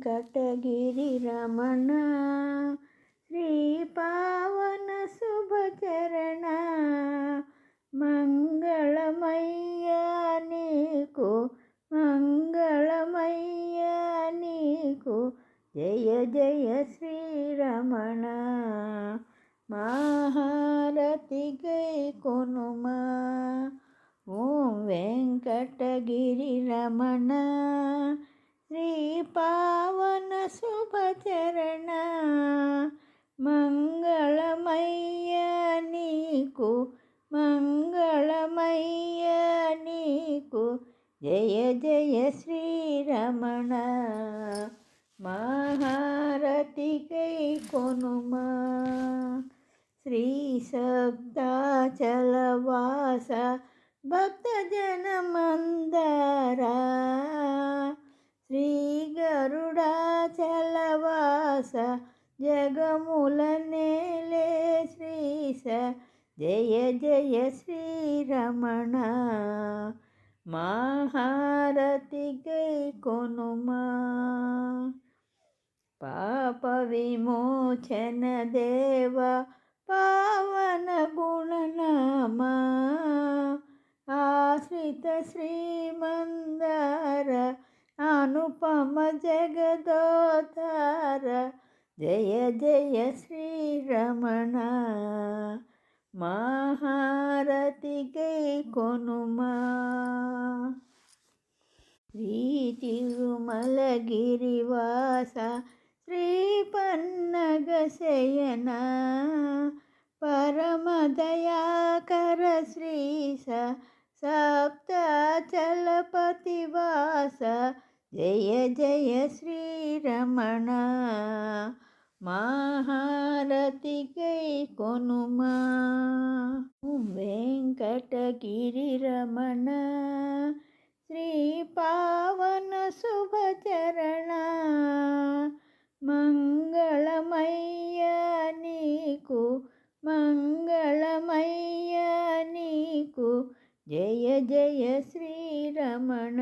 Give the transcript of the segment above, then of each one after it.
వెంకటగిరి రమణ శ్రీ పావన శుభచరణ మంగళమయ్యా నీకు మంగళమయ్యా నీకు జయ జయ శ్రీరమణ మహారతి గై కొనుమా ఓం వెంకటగిరి రమణ శ్రీ పావన శుభచరణ మంగళమయ్యా నీకు మంగళమయ్యా నీకు జయ జయ శ్రీరమణ మహారతి గై కొనుమా శ్రీ సప్తాచలవాస భక్తజన మందారా శ్రీ గరుడాచలవాస జగముల నేలే శ్రీశ జయ జయ శ్రీరమణ మహారతి గై కొనుమా పాప విమోచన దేవ పావన గుణనామా ఆశ్రిత శ్రీమందార అనుపమ జగదోతార జయ జయ శ్రీరమణ మహారతి గై కొనుమా శ్రీ తిరుమలగిరివాస శ్రీ పన్నగ శయన పరమదయాకర శ్రీశ సప్తాచలపతివాస జయ జయ శ్రీరమణ మహారతి గై కొనుమా వెంకటగిరి రమణ శ్రీ పావన శుభచరణ మంగళమయ్యా నీకు మంగళమయ్యా నీకు జయ జయ శ్రీరమణ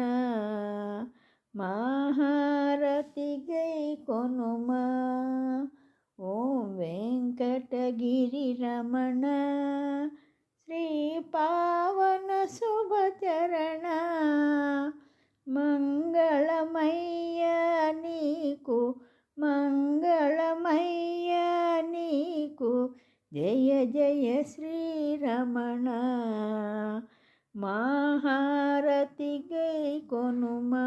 మహారతి గై కొనుమా ఓం వెంకటగిరి రమణ శ్రీ పావన శుభచరణ మంగళమయ్యా నీకు మంగళమయ్యా నీకు జయ జయ శ్రీరమణ మహారతి గై కొనుమా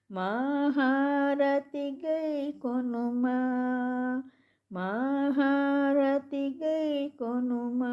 మహారతి గై కొనుమా మహారతి గై కొనుమా